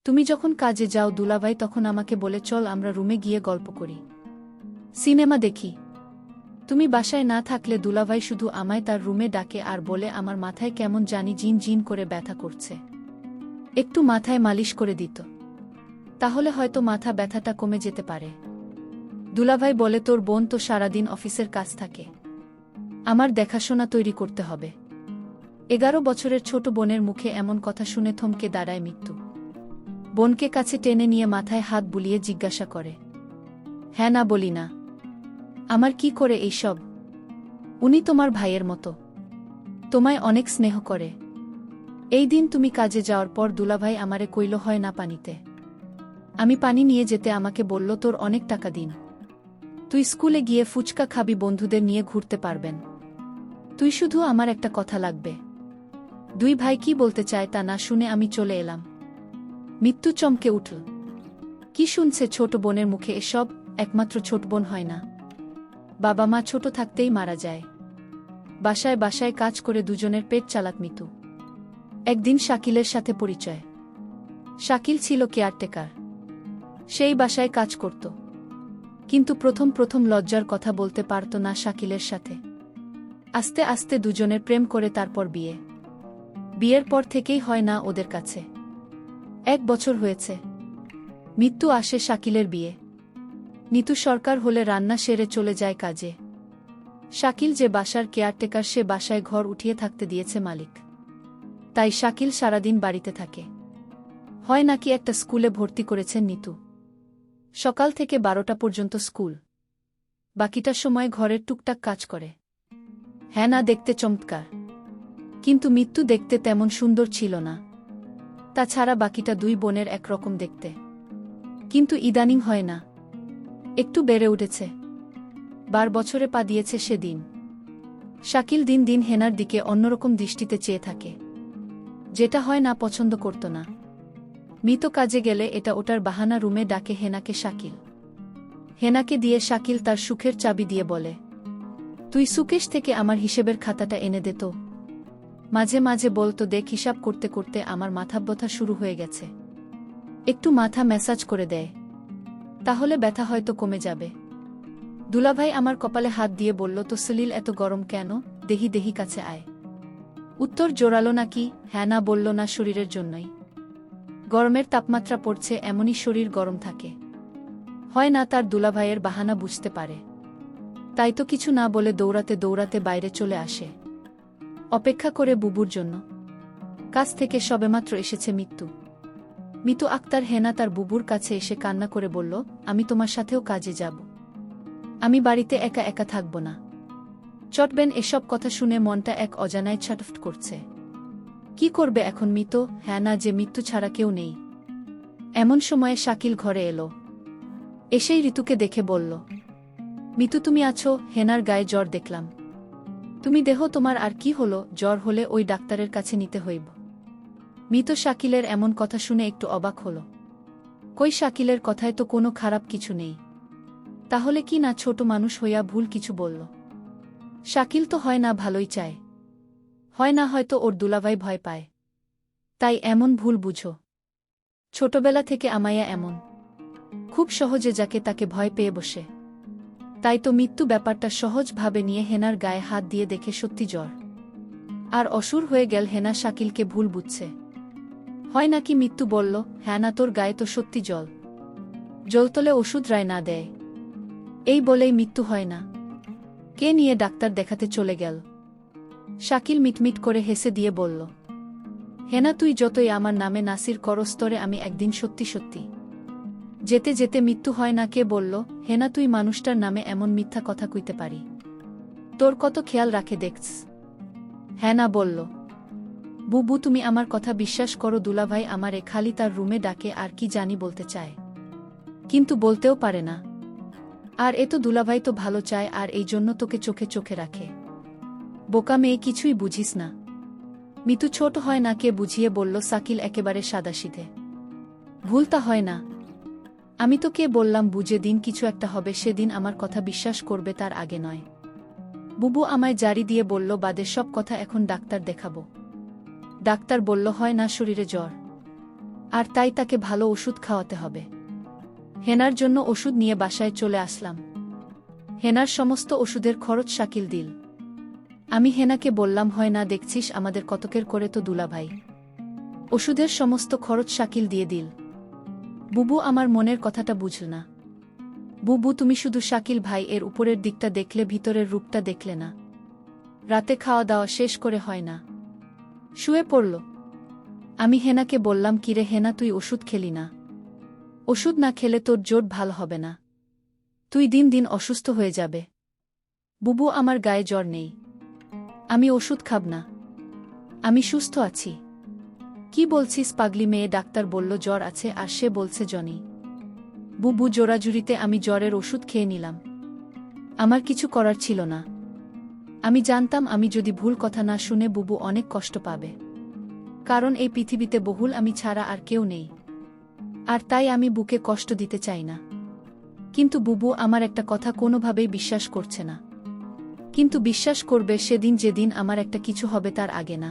তুমি যখন কাজে যাও দুলাভাই তখন আমাকে বলে চল আমরা রুমে গিয়ে গল্প করি, সিনেমা দেখি। তুমি বাসায় না থাকলে দুলাভাই শুধু আমায় তার রুমে ডাকে আর বলে আমার মাথায় কেমন জানি জিন জিন করে ব্যথা করছে, একটু মাথায় মালিশ করে দিত, তাহলে হয়তো মাথা ব্যথাটা কমে যেতে পারে। দুলাভাই বলে তোর বোন তো সারাদিন অফিসের কাজ থাকে, আমার দেখাশোনা তৈরি করতে হবে। 11 বছরের ছোট বোনের মুখে এমন কথা শুনে থমকে দাঁড়ায় মৃত্যু। বোনকে কাছে টেনে নিয়ে মাথায় হাত বুলিয়ে জিজ্ঞাসা করে, হ্যাঁ না বলি না, আমার কি করে এইসব? উনি তোমার ভাইয়ের মতো, তোমায় অনেক স্নেহ করে। এই দিন তুমি কাজে যাওয়ার পর দুলাভাই আমারে কইল হয় না পানিতে, আমি পানি নিয়ে যেতে আমাকে বলল তোর অনেক টাকা দিন, তুই স্কুলে গিয়ে ফুচকা খাবি, বন্ধুদের নিয়ে ঘুরতে পারবেন, তুই শুধু আমার একটা কথা লাগবে। দুই ভাই কি বলতে চায় তা না শুনে আমি চলে এলাম। মৃত্যু চমকে উঠল, কি শুনছে ছোট বোনের মুখে এসব? একমাত্র ছোট বোন হয় না, বাবা মা ছোট থাকতেই মারা যায়। বাসায় বাসায় কাজ করে দুজনের পেট চালাত মৃত্যু। একদিন শাকিলের সাথে পরিচয়। শাকিল ছিল কেয়ারটেকার, সেই বাসায় কাজ করত, কিন্তু প্রথম প্রথম লজ্জার কথা বলতে পারত না শাকিলের সাথে। আস্তে আস্তে দুজনের প্রেম করে তারপর বিয়ে। বিয়ের পর থেকেই হয় না ওদের কাছে। 1 বছর হয়েছে। মৃত্যু আসে শাকিলের বিয়ে। নিতু সরকার হলে রান্না সেরে চলে যায় কাজে। শাকিল যে বাসার কেয়ারটেকার সে বাসায় ঘর উঠিয়ে থাকতে দিয়েছে মালিক, তাই শাকিল সারাদিন বাড়িতে থাকে। হয় নাকি একটা স্কুলে ভর্তি করেছেন নিতু। সকাল থেকে 12টা পর্যন্ত স্কুল, বাকিটা সময় ঘরের টুকটাক কাজ করে। হ্যাঁ না দেখতে চমৎকার, কিন্তু মৃত্যু দেখতে তেমন সুন্দর ছিল না। তাছাড়া বাকিটা দুই বোনের একরকম দেখতে। কিন্তু ইদানিং হয় না, একটু বেড়ে উঠেছে। 12 বছরে পা দিয়েছে সেদিন। শাকিল দিন দিন হেনার দিকে অন্যরকম দৃষ্টিতে চেয়ে থাকে, যেটা হয় না পছন্দ করত না। মৃত কাজে গেলে এটা ওটার বাহানা রুমে ডাকে হেনাকে শাকিল। হেনাকে দিয়ে শাকিল তার সুখের চাবি দিয়ে বলে, তুই সুকেশ থেকে আমার হিসেবের খাতাটা এনে দে তো। মাঝে মাঝে বলতো দেখ হিসাব করতে করতে আমার মাথা ব্যথা শুরু হয়ে গেছে, একটু মাথা ম্যাসাজ করে দেয়, তাহলে ব্যথা হয়তো কমে যাবে। দুলাভাই আমার কপালে হাত দিয়ে বলল তো সলিল এত গরম কেন, দেহি দেহি কাছে আয়। উত্তর জোরালো নাকি হ্যাঁ না বলল না, শরীরের জন্যই। গরমের তাপমাত্রা পড়ছে এমনই শরীর গরম থাকে। হয় না তার দুলাভাইয়ের বাহানা বুঝতে পারে, তাই তো কিছু না বলে দৌড়াতে দৌড়াতে বাইরে চলে আসে, অপেক্ষা করে বুবুর জন্য। কাজ থেকে সবেমাত্র এসেছে মৃত্যু। মিতু আক্তার হেনা তার বুবুর কাছে এসে কান্না করে বলল, আমি তোমার সাথেও কাজে যাব, আমি বাড়িতে একা একা থাকব না। চটবেন এসব কথা শুনে মনটা এক অজানায় ছটফট করছে। কি করবে এখন মিতু? হ্যাঁ না যে মৃত্যু ছাড়া কেউ নেই। এমন সময়ে শাকিল ঘরে এলো, এসেই ঋতুকে দেখে বলল, মিতু তুমি আছো? হেনার গায়ে জ্বর দেখলাম, তুমি দেহ তোমার আর কি হলো? জ্বর হলে ওই ডাক্তারের কাছে নিতে হইব। মৃত শাকিলের এমন কথা শুনে একটু অবাক হল। কই শাকিলের কথায় তো কোনো খারাপ কিছু নেই, তাহলে কি না ছোট মানুষ হইয়া ভুল কিছু বলল? শাকিল তো হয় না ভালোই চায়, হয় না হয়তো ওর দুলাভাই ভয় পায়, তাই এমন ভুল বুঝো। ছোটবেলা থেকে আমায়া এমন, খুব সহজে যাকে তাকে ভয় পেয়ে বসে। তাই তো মৃত্যু ব্যাপারটা সহজভাবে নিয়ে হেনার গায়ে হাত দিয়ে দেখে সত্যি জ্বর আর অসুর হয়ে গেল। হেনা শাকিলকে ভুল বুঝছে। হয় নাকি মৃত্যু বলল, হ্যাঁ না তোর গায়ে তো সত্যি জল জলতলে ওষুধ রায় না দেয়। এই বলেই মৃত্যু হয় না কে নিয়ে ডাক্তার দেখাতে চলে গেল। শাকিল মিটমিট করে হেসে দিয়ে বলল, হেনা তুই যতই আমার নামে নাসির করস্তরে আমি একদিন সত্যি সত্যি। যেতে যেতে মৃত্যু হয় না কে বলল, হেনা তুই মানুষটার নামে এমন মিথ্যা কথা কইতে পারি? তোর কত খেয়াল রাখে দেখছ। হ্যাঁ না বলল, বুবু তুমি আমার কথা বিশ্বাস করো, দুলাভাই আমারে খালি তার রুমে ডাকে আর কি জানি বলতে চায়, কিন্তু বলতেও পারে না। আর এ তো দুলাভাই তো ভালো চায় আর এই জন্য তোকে চোখে চোখে রাখে। বোকা মেয়ে, কিছুই বুঝিস না। মিতু ছোট হয় না কে বুঝিয়ে বলল। শাকিল একেবারে সাদাসিধে, ভুলটা হয় না। আমি তো কে বললাম বুঝে দিন কিছু একটা হবে সেদিন আমার কথা বিশ্বাস করবে, তার আগে নয়। বুবু আমায় জারি দিয়ে বলল বাদের সব কথা এখন ডাক্তার দেখাবো। ডাক্তার বলল হয় না শরীরে জ্বর, আর তাই তাকে ভালো ওষুধ খাওয়াতে হবে। হেনার জন্য ওষুধ নিয়ে বাসায় চলে আসলাম। হেনার সমস্ত ওষুধের খরচ শাকিল দিল। আমি হেনাকে বললাম, হয় না দেখছিস আমাদের কতকের করে তো দুলাভাই। ওষুধের সমস্ত খরচ শাকিল দিয়ে দিল। বুবু আমার মনের কথাটা বুঝল না। বুবু, তুমি শুধু শাকিল ভাই এর উপরের দিকটা দেখলে, ভিতরের রূপটা দেখলে না। রাতে খাওয়া দাওয়া শেষ করে হয় না, শুয়ে পড়ল। আমি হেনাকে বললাম, কিরে হেনা, তুই ওষুধ খেলি না? ওষুধ না খেলে তোর জোট ভালো হবে না, তুই দিন দিন অসুস্থ হয়ে যাবে। বুবু, আমার গায়ে জ্বর নেই, আমি ওষুধ খাব না, আমি সুস্থ আছি। কি বলছিস পাগলি মেয়ে? ডাক্তার বলল জ্বর আছে, আর সে বলছে জনি। বুবু, জোরাজুরিতে আমি জ্বরের ওষুধ খেয়ে নিলাম। আমার কিছু করার ছিল না। আমি জানতাম আমি যদি ভুল কথা না শুনে বুবু অনেক কষ্ট পাবে, কারণ এই পৃথিবীতে বহুল আমি ছাড়া আর কেউ নেই, আর তাই আমি বুকে কষ্ট দিতে চাই না। কিন্তু বুবু আমার একটা কথা কোনোভাবেই বিশ্বাস করছে না। কিন্তু বিশ্বাস করবে সেদিন, যেদিন আমার একটা কিছু হবে, তার আগে না।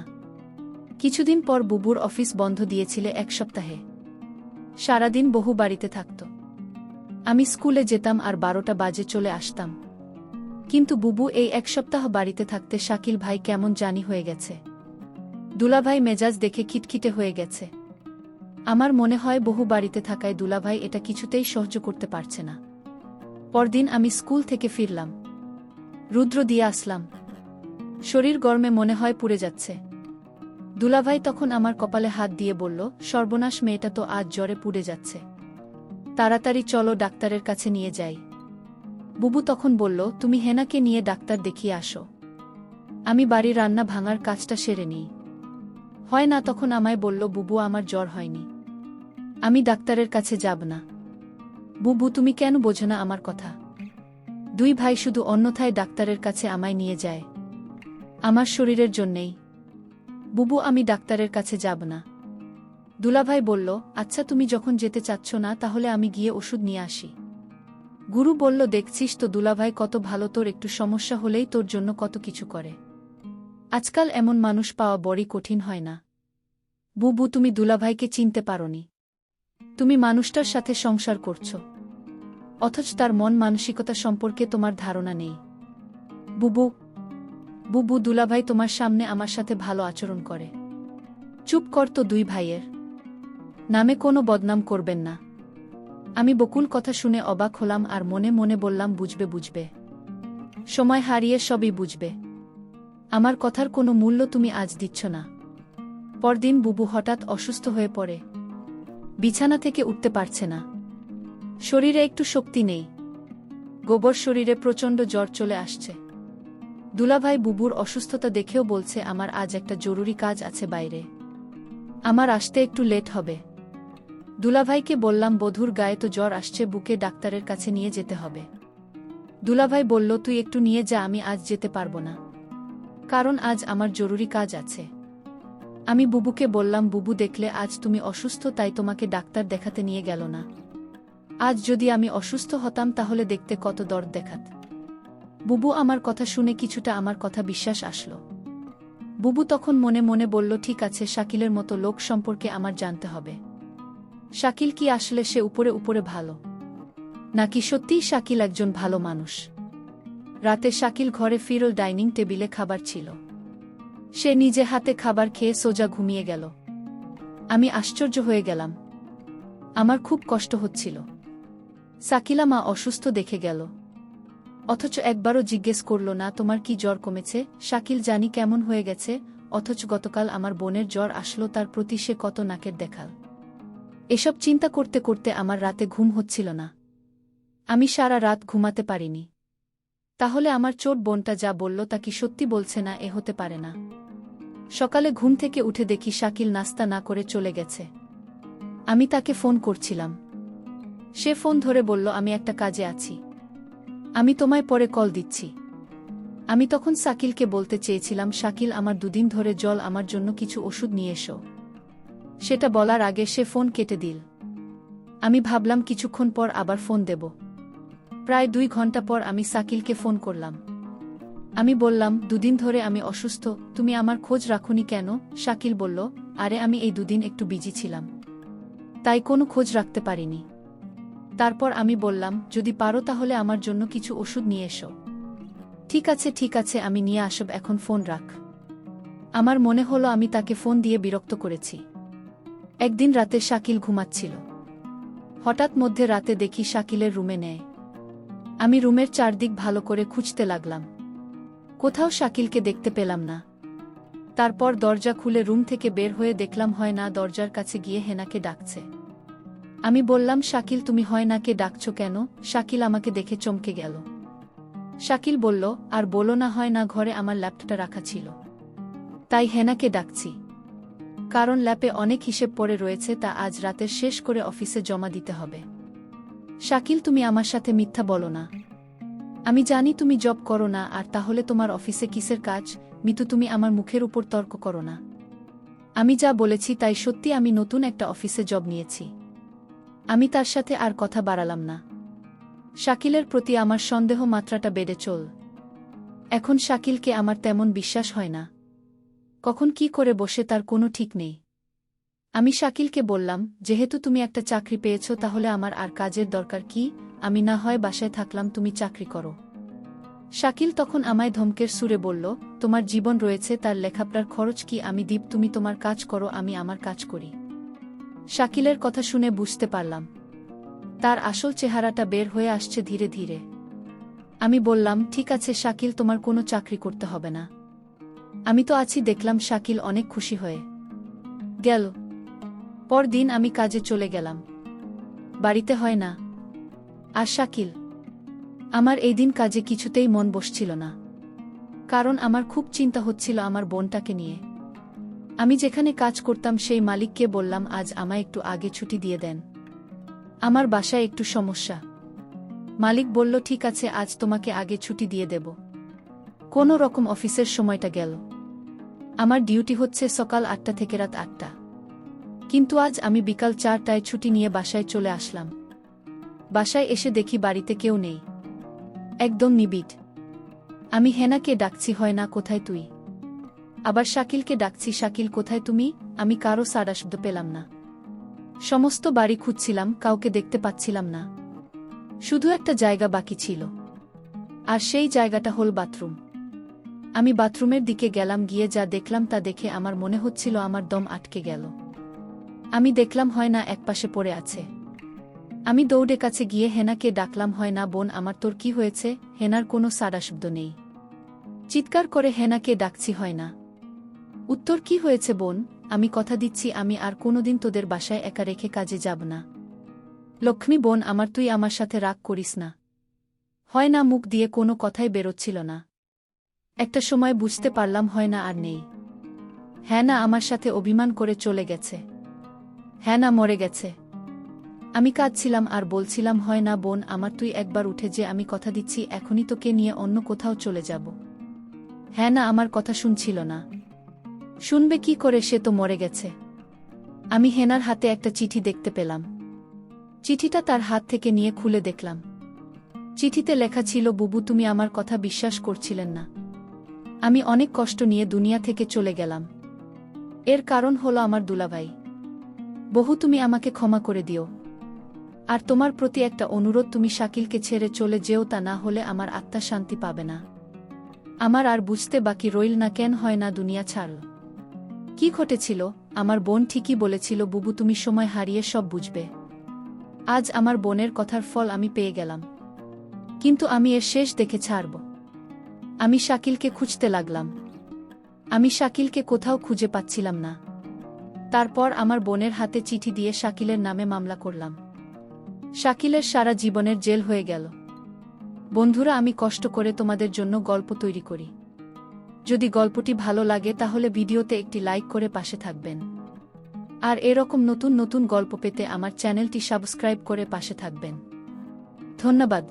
কিছুদিন পর বুবুর অফিস বন্ধ দিয়েছিলে 1 সপ্তাহে। সারাদিন বহু বাড়িতে থাকত। আমি স্কুলে যেতাম আর 12টা বাজে চলে আসতাম। কিন্তু বুবু এই 1 সপ্তাহ বাড়িতে থাকতে শাকিল ভাই কেমন জানি হয়ে গেছে। দুলাভাই মেজাজ দেখে খিটখিটে হয়ে গেছে। আমার মনে হয় বহু বাড়িতে থাকায় দুলাভাই এটা কিছুতেই সহ্য করতে পারছে না। পরদিন আমি স্কুল থেকে ফিরলাম, রুদ্র দিয়ে আসলাম। শরীর গরমে মনে হয় পুড়ে যাচ্ছে। দুলাভাই তখন আমার কপালে হাত দিয়ে বলল, সর্বনাশ, মেয়েটা তো আজ জ্বরে পুড়ে যাচ্ছে, তাড়াতাড়ি চলো ডাক্তারের কাছে নিয়ে যাই। বুবু তখন বলল, তুমি হেনাকে নিয়ে ডাক্তার দেখিয়ে আসো, আমি বাড়ির রান্না ভাঙার কাজটা সেরে নিই। হয় না তখন আমায় বলল, বুবু আমার জ্বর হয়নি, আমি ডাক্তারের কাছে যাব না। বুবু, তুমি কেন বোঝো না আমার কথা? 2 ভাই শুধু অন্যথায় ডাক্তারের কাছে আমায় নিয়ে যায়, আমার শরীরের জন্যেই। বুবু, আমি ডাক্তারের কাছে যাব না। দুলাভাই বলল, আচ্ছা তুমি যখন যেতে চাচ্ছ না, তাহলে আমি গিয়ে ওষুধ নিয়ে আসি। গুরু বলল, দেখছিস তো দুলাভাই কত ভালো, তোর একটু সমস্যা হলেই তোর জন্য কত কিছু করে। আজকাল এমন মানুষ পাওয়া বড়ই কঠিন হয় না। বুবু, তুমি দুলাভাইকে চিনতে পারোনি। তুমি মানুষটার সাথে সংসার করছো, অথচ তার মন মানসিকতা সম্পর্কে তোমার ধারণা নেই। বুবু, বুবু, দুলাভাই তোমার সামনে আমার সাথে ভালো আচরণ করে। চুপ কর তো, 2 ভাইয়ের নামে কোনো বদনাম করবেন না। আমি বকুল কথা শুনে অবাক হলাম আর মনে মনে বললাম, বুঝবে বুঝবে, সময় হারিয়ে সবই বুঝবে। আমার কথার কোনো মূল্য তুমি আজ দিচ্ছ না। পরদিন বুবু হঠাৎ অসুস্থ হয়ে পড়ে, বিছানা থেকে উঠতে পারছে না, শরীরে একটু শক্তি নেই, গোবর শরীরে প্রচণ্ড জ্বর চলে আসছে। দুলাভাই বুবুর অসুস্থতা দেখেও বলছে, আমার আজ একটা জরুরি কাজ আছে বাইরে, আমার আসতে একটু লেট হবে। দুলাভাইকে বললাম, বধূর গায়ে তো জ্বর আসছে, বুকে ডাক্তারের কাছে নিয়ে যেতে হবে। দুলাভাই বলল, তুই একটু নিয়ে যা, আমি আজ যেতে পারবো না, কারণ আজ আমার জরুরি কাজ আছে। আমি বুবুকে বললাম, বুবু দেখলে আজ তুমি অসুস্থ, তাই তোমাকে ডাক্তার দেখাতে নিয়ে গেল না। আজ যদি আমি অসুস্থ হতাম তাহলে দেখতে কত দর্দ দেখাত। বুবু আমার কথা শুনে কিছুটা আমার কথা বিশ্বাস আসলো। বুবু তখন মনে মনে বলল, ঠিক আছে, শাকিলের মতো লোক সম্পর্কে আমার জানতে হবে। শাকিল কি আসলে সে উপরে উপরে ভালো, নাকি সত্যিই শাকিল একজন ভালো মানুষ? রাতে শাকিল ঘরে ফিরল, ডাইনিং টেবিলে খাবার ছিল। সে নিজে হাতে খাবার খেয়ে সোজা ঘুমিয়ে গেল। আমি আশ্চর্য হয়ে গেলাম, আমার খুব কষ্ট হচ্ছিল। শাকিলা মা অসুস্থ দেখে গেল, অথচ একবারও জিজ্ঞেস করল না, তোমার কি জ্বর কমেছে? শাকিল জানি কেমন হয়ে গেছে, অথচ গতকাল আমার বোনের জ্বর আসলো, তার প্রতি সে কত নাকের দেখাল। এসব চিন্তা করতে করতে আমার রাতে ঘুম হচ্ছিল না। আমি সারা রাত ঘুমাতে পারিনি। তাহলে আমার চোট বোনটা যা বলল তা কি সত্যি বলছে না? এ হতে পারে না। সকালে ঘুম থেকে উঠে দেখি শাকিল নাস্তা না করে চলে গেছে। আমি তাকে ফোন করছিলাম, সে ফোন ধরে বলল, আমি একটা কাজে আছি, আমি তোমায় পরে কল দিচ্ছি। আমি তখন শাকিলকে বলতে চেয়েছিলাম, শাকিল আমার 2 দিন ধরে জল, আমার জন্য কিছু ওষুধ নিয়ে এসো। সেটা বলার আগে সে ফোন কেটে দিল। আমি ভাবলাম কিছুক্ষণ পর আবার ফোন দেব। প্রায় 2 ঘন্টা পর আমি শাকিলকে ফোন করলাম। আমি বললাম, 2 দিন ধরে আমি অসুস্থ, তুমি আমার খোঁজ রাখোনি কেন? শাকিল বলল, আরে আমি এই 2 দিন একটু বিজি ছিলাম, তাই কোনো খোঁজ রাখতে পারিনি। তারপর আমি বললাম, যদি পারো তাহলে আমার জন্য কিছু ওষুধ নিয়ে এসো। ঠিক আছে আমি নিয়ে আসব, এখন ফোন রাখ। আমার মনে হলো আমি তাকে ফোন দিয়ে বিরক্ত করেছি। একদিন রাতে শাকিল ঘুমাচ্ছিল। হঠাৎ মধ্যে রাতে দেখি শাকিলের রুমে নেয়। আমি রুমের চারদিক ভালো করে খুঁজতে লাগলাম। কোথাও শাকিলকে দেখতে পেলাম না। তারপর দরজা খুলে রুম থেকে বের হয়ে দেখলাম হয় না দরজার কাছে গিয়ে হেনাকে ডাকছে। আমি বললাম, শাকিল তুমি হয় নাকে ডাকছো কেন? শাকিল আমাকে দেখে চমকে গেল। শাকিল বলল, আর বলো না, হয় না ঘরে আমার ল্যাপটপটা রাখা ছিল, তাই হেনাকে ডাকছি। কারণ ল্যাপে অনেক হিসেব পড়ে রয়েছে, তা আজ রাতের শেষ করে অফিসে জমা দিতে হবে। শাকিল তুমি আমার সাথে মিথ্যা বলো না। আমি জানি তুমি জব করো না, আর তাহলে তোমার অফিসে কিসের কাজ? মিতু তুমি আমার মুখের উপর তর্ক করো না। আমি যা বলেছি তাই সত্যি, আমি নতুন একটা অফিসে জব নিয়েছি। আমি তার সাথে আর কথা বাড়ালাম না। শাকিলের প্রতি আমার সন্দেহ মাত্রাটা বেড়ে চল। এখন শাকিলকে আমার তেমন বিশ্বাস হয় না। কখন কি করে বসে তার কোনো ঠিক নেই। আমি শাকিলকে বললাম, যেহেতু তুমি একটা চাকরি পেয়েছ তাহলে আমার আর কাজের দরকার কি? আমি না হয় বাসায় থাকলাম, তুমি চাকরি করো। শাকিল তখন আমায় ধমকের সুরে বলল, তোমার জীবন রয়েছে, তার লেখাপড়ার খরচ কি আমি দিব? তুমি তোমার কাজ করো, আমি আমার কাজ করি। শাকিলের কথা শুনে বুঝতে পারলাম তার আসল চেহারাটা বের হয়ে আসছে ধীরে ধীরে। আমি বললাম, ঠিক আছে শাকিল, তোমার কোনো চাকরি করতে হবে না, আমি তো আছি। দেখলাম শাকিল অনেক খুশি হয়ে গেল। পরদিন আমি কাজে চলে গেলাম। বাড়িতে হয় না আর শাকিল। আমার এই দিন কাজে কিছুতেই মন বসছিল না, কারণ আমার খুব চিন্তা হচ্ছিল আমার বোনটাকে নিয়ে। আমি যেখানে কাজ করতাম সেই মালিককে বললাম, আজ আমায় একটু আগে ছুটি দিয়ে দেন, আমার বাসায় একটু সমস্যা। মালিক বলল, ঠিক আছে, আজ তোমাকে আগে ছুটি দিয়ে দেব। কোনো রকম অফিসের সময়টা গেল। আমার ডিউটি হচ্ছে সকাল 8টা থেকে রাত 8টা, কিন্তু আজ আমি বিকাল 4টায় ছুটি নিয়ে বাসায় চলে আসলাম। বাসায় এসে দেখি বাড়িতে কেউ নেই, একদম নিবিড়। আমি হেনাকে ডাকছি, হয় না কোথায় তুই? আবার শাকিলকে ডাকছি, শাকিল কোথায় তুমি? আমি কারো সাড়া শব্দ পেলাম না। সমস্ত বাড়ি খুঁজছিলাম, কাউকে দেখতে পাচ্ছিলাম না। শুধু একটা জায়গা বাকি ছিল, আর সেই জায়গাটা হল বাথরুম। আমি বাথরুমের দিকে গেলাম, গিয়ে যা দেখলাম তা দেখে আমার মনে হচ্ছিল আমার দম আটকে গেল। আমি দেখলাম হয় না একপাশে পড়ে আছে। আমি দৌড়ে কাছে গিয়ে হেনাকে ডাকলাম, হয় না বোন, আমার তোর কি হয়েছে? হেনার কোনো সাড়া শব্দ নেই। চিৎকার করে হেনাকে ডাকছি, হয় না। উত্তর, কি হয়েছে বোন? আমি কথা দিচ্ছি আমি আর কোনোদিন তোদের বাসায় একা রেখে কাজে যাব না। লক্ষ্মী বোন আমার, তুই আমার সাথে রাগ করিস না। হয় না মুখ দিয়ে কোনো কথাই বেরোচ্ছিল না। একটা সময় বুঝতে পারলাম হয় না আর নেই। হ্যাঁ না আমার সাথে অভিমান করে চলে গেছে। হ্যাঁ না মরে গেছে। আমি কাঁদছিলাম আর বলছিলাম, হয় না বোন আমার, তুই একবার উঠে যে, আমি কথা দিচ্ছি এখনই তোকে নিয়ে অন্য কোথাও চলে যাব। হ্যাঁ না আমার কথা শুনছিল না। শুনবে কি করে, সে তো মরে গেছে। আমি হেনার হাতে একটা চিঠি দেখতে পেলাম। চিঠিটা তার হাত থেকে নিয়ে খুলে দেখলাম। চিঠিতে লেখা ছিল, বুবু তুমি আমার কথা বিশ্বাস করছিলেন না। আমি অনেক কষ্ট নিয়ে দুনিয়া থেকে চলে গেলাম। এর কারণ হলো আমার দুলাভাই। বহু তুমি আমাকে ক্ষমা করে দিও। আর তোমার প্রতি একটা অনুরোধ, তুমি শাকিলকে ছেড়ে চলে যেও, তা না হলে আমার আত্মা শান্তি পাবে না। আমার আর বুঝতে বাকি রইল না কেন হয় না দুনিয়া ছাড়ল। কি ঘটেছিল? আমার বোন ঠিকই বলেছিল, বুবু তুমি সময় হারিয়ে সব বুঝবে। আজ আমার বোনের কথার ফল আমি পেয়ে গেলাম, কিন্তু আমি এর শেষ দেখে ছাড়ব। আমি শাকিলকে খুঁজতে লাগলাম। আমি শাকিলকে কোথাও খুঁজে পাচ্ছিলাম না। তারপর আমার বোনের হাতে চিঠি দিয়ে শাকিলের নামে মামলা করলাম। শাকিলের সারা জীবনের জেল হয়ে গেল। বন্ধুরা, আমি কষ্ট করে তোমাদের জন্য গল্প তৈরি করি। যদি গল্পটি ভালো লাগে তাহলে ভিডিওতে একটি লাইক করে পাশে থাকবেন। আর এরকম নতুন নতুন গল্প পেতে আমার চ্যানেলটি সাবস্ক্রাইব করে পাশে থাকবেন। ধন্যবাদ।